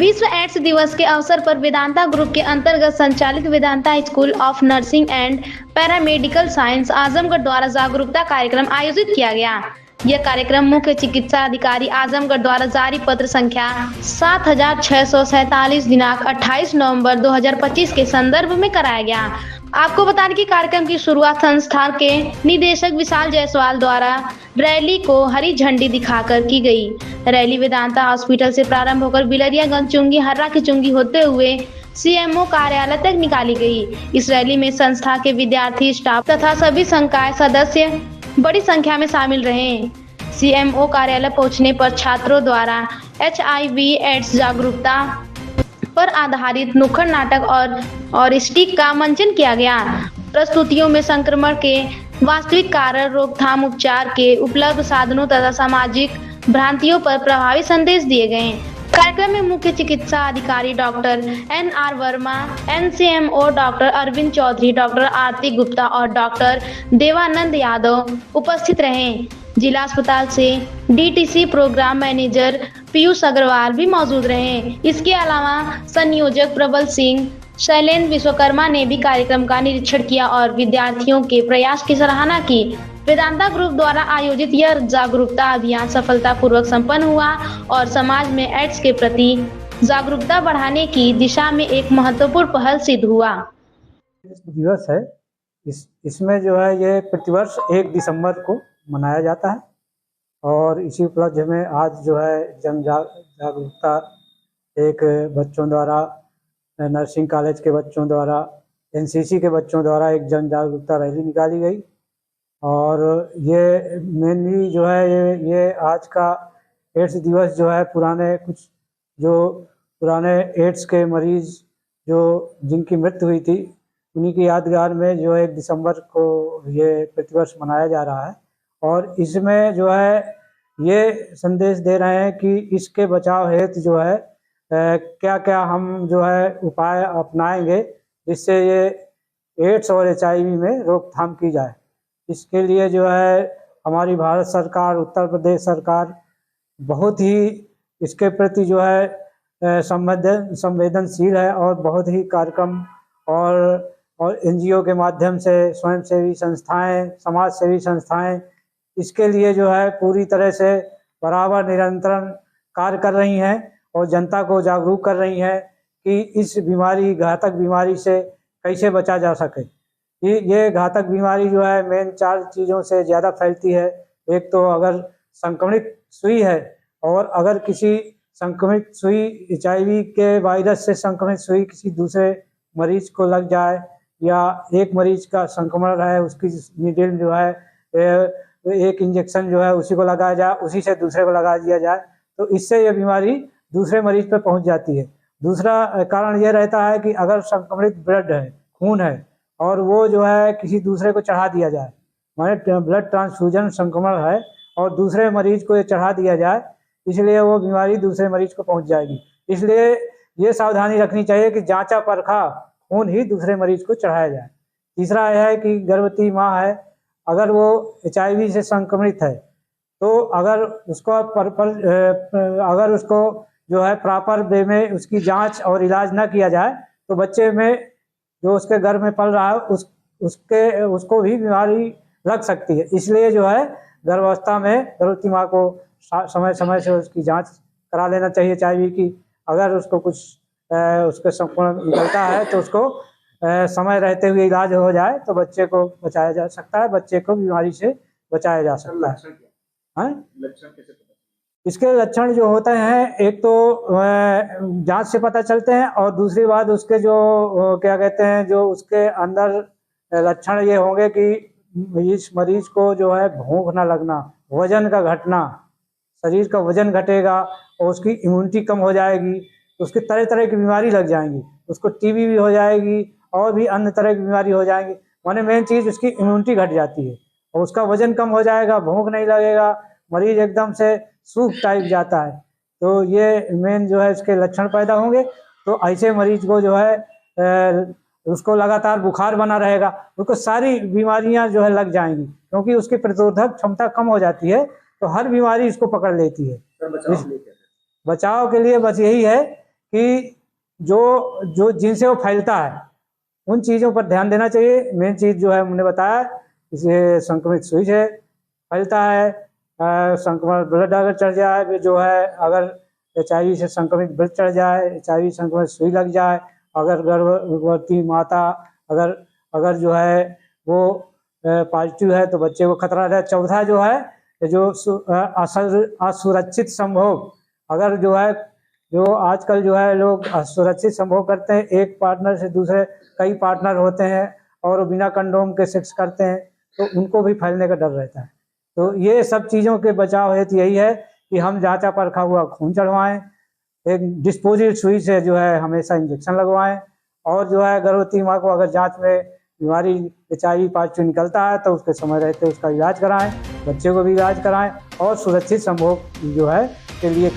विश्व एड्स दिवस के अवसर पर वेदांता ग्रुप के अंतर्गत संचालित Vedanta school of nursing and paramedical science Azamgarh द्वारा जागरूकता कार्यक्रम आयोजित किया गया। यह कार्यक्रम मुख्य चिकित्सा अधिकारी आजमगढ़ द्वारा जारी पत्र संख्या 7647 दिनांक 28 नवंबर 2025 के संदर्भ में कराया गया। आपको बता दें कि कार्यक्रम की शुरुआत संस्थान के निदेशक विशाल जायसवाल द्वारा रैली को हरी झंडी दिखाकर की गई। रैली वेदांता हॉस्पिटल से प्रारंभ होकर बिलरियागंज चुंगी हर्रा की चुंगी होते हुए सीएमओ कार्यालय तक निकाली गई। इस रैली में संस्था के विद्यार्थी, स्टाफ तथा सभी संकाय सदस्य बड़ी संख्या में शामिल रहे। सीएमओ कार्यालय पहुंचने पर छात्रों द्वारा HIV एड्स जागरूकता पर आधारित नुक्कड़ नाटक और स्टिक का मंचन किया गया। प्रस्तुतियों में संक्रमण के वास्तविक कारण, रोकथाम, उपचार के उपलब्ध साधनों तथा सामाजिक भ्रांतियों पर प्रभावी संदेश दिए गए। कार्यक्रम में मुख्य चिकित्सा अधिकारी doctor NR Verma, NCMO doctor Arvind Chaudhary, doctor Aarti Gupta और डॉक्टर देवानंद यादव उपस्थित रहे। जिला अस्पताल से DTC program manager Piyush Agrawal भी मौजूद रहे। इसके अलावा संयोजक प्रबल सिंह, शैलेंद्र विश्वकर्मा ने भी कार्यक्रम का निरीक्षण किया और विद्यार्थियों के प्रयास की सराहना की। वेदांता ग्रुप द्वारा आयोजित यह जागरूकता अभियान सफलतापूर्वक संपन्न हुआ और समाज में एड्स के प्रति जागरूकता बढ़ाने की दिशा में एक महत्वपूर्ण पहल सिद्ध हुआ। दिवस है, इसमें जो है ये प्रतिवर्ष 1 दिसंबर को मनाया जाता है और इसी उपलक्ष्य में आज जो है जन जागरूकता एक बच्चों द्वारा, नर्सिंग कॉलेज के बच्चों द्वारा, NCC के बच्चों द्वारा एक जन जागरूकता रैली निकाली गई। और ये मेनली जो है ये आज का एड्स दिवस जो है पुराने एड्स के मरीज जो जिनकी मृत्यु हुई थी उन्हीं की यादगार में जो 1 दिसंबर को ये प्रतिवर्ष मनाया जा रहा है। और इसमें जो है ये संदेश दे रहे हैं कि इसके बचाव हेतु जो है क्या क्या हम जो है उपाय अपनाएंगे जिससे ये एड्स और HIV में रोकथाम की जाए। इसके लिए जो है हमारी भारत सरकार, उत्तर प्रदेश सरकार बहुत ही इसके प्रति जो है संवेदनशील है और बहुत ही कार्यक्रम और NGO के माध्यम से स्वयंसेवी संस्थाएं, समाज सेवी संस्थाएं इसके लिए जो है पूरी तरह से बराबर निरंतर कार्य कर रही हैं और जनता को जागरूक कर रही हैं कि इस बीमारी, घातक बीमारी से कैसे बचा जा सके। ये घातक बीमारी जो है मेन 4 चीज़ों से ज़्यादा फैलती है। एक तो अगर संक्रमित सुई है और अगर किसी संक्रमित सुई HIV के वायरस से संक्रमित सुई किसी दूसरे मरीज को लग जाए या एक मरीज का संक्रमण है उसकी नीडल जो है एक इंजेक्शन जो है उसी को लगाया जाए, उसी से दूसरे को लगा दिया जाए तो इससे ये बीमारी दूसरे मरीज पर पहुंच जाती है। दूसरा कारण ये रहता है कि अगर संक्रमित ब्लड है, खून है और वो जो है किसी दूसरे को चढ़ा दिया जाए, माने ब्लड ट्रांसफ्यूजन संक्रमण है और दूसरे मरीज को ये चढ़ा दिया जाए, इसलिए वो बीमारी दूसरे मरीज को पहुंच जाएगी। इसलिए ये सावधानी रखनी चाहिए कि जांचा परखा खून ही दूसरे मरीज को चढ़ाया जाए। तीसरा यह है कि गर्भवती माँ है, अगर वो HIV से संक्रमित है तो अगर उसको जो है प्रॉपर वे में उसकी जांच और इलाज न किया जाए तो बच्चे में जो उसके गर्भ में पल रहा है उसको भी बीमारी लग सकती है। इसलिए जो है गर्भावस्था में गर्भवती माँ को समय समय से उसकी जांच करा लेना चाहिए HIV की। अगर उसको कुछ उसके संक्रमण निकलता है तो उसको समय रहते हुए इलाज हो जाए तो बच्चे को बचाया जा सकता है, बच्चे को बीमारी से बचाया जा सकता है। इसके लक्षण जो होते हैं एक तो जांच से पता चलते हैं और दूसरी बात उसके जो क्या कहते हैं जो उसके अंदर लक्षण ये होंगे कि इस मरीज को जो है भूख न लगना, वजन का घटना, शरीर का वजन घटेगा और उसकी इम्यूनिटी कम हो जाएगी, उसकी तरह तरह की बीमारी लग जाएंगी, उसको TB भी हो जाएगी और भी अन्य तरह की बीमारी हो जाएंगी। माने मेन चीज़ उसकी इम्यूनिटी घट जाती है और उसका वजन कम हो जाएगा, भूख नहीं लगेगा, मरीज एकदम से सूख टाइप जाता है। तो ये मेन जो है इसके लक्षण पैदा होंगे। तो ऐसे मरीज को जो है उसको लगातार बुखार बना रहेगा, उसको सारी बीमारियां जो है लग जाएंगी क्योंकि उसकी प्रतिरोधक क्षमता कम हो जाती है तो हर बीमारी इसको पकड़ लेती है। बचाव के लिए बस यही है कि जो जो जिनसे वो फैलता है उन चीज़ों पर ध्यान देना चाहिए। मेन चीज़ जो है हमने बताया, इसे संक्रमित सुई से फैलता है। संक्रमण ब्लड अगर चढ़ जाए, जो है अगर HIV से संक्रमित ब्लड चढ़ जाए, HIV संक्रमित सुई लग जाए, अगर गर्भवती माता अगर जो है वो पॉजिटिव है तो बच्चे को खतरा रहता है। चौथा जो है जो असुरक्षित संभोग, अगर जो है जो आजकल जो है लोग असुरक्षित संभोग करते हैं, एक पार्टनर से दूसरे कई पार्टनर होते हैं और बिना कंडोम के सेक्स करते हैं, तो उनको भी फैलने का डर रहता है। तो ये सब चीज़ों के बचाव हेतु यही है कि हम जांचा परखा हुआ खून चढ़वाएं, एक डिस्पोजेबल सुई से जो है हमेशा इंजेक्शन लगवाएं, और जो है गर्भवती माँ को अगर जांच में बीमारी HIV पॉजिटिव निकलता है तो उसके समय रहते उसका इलाज कराएं, बच्चे को भी इलाज कराएं और सुरक्षित संभोग जो है के लिए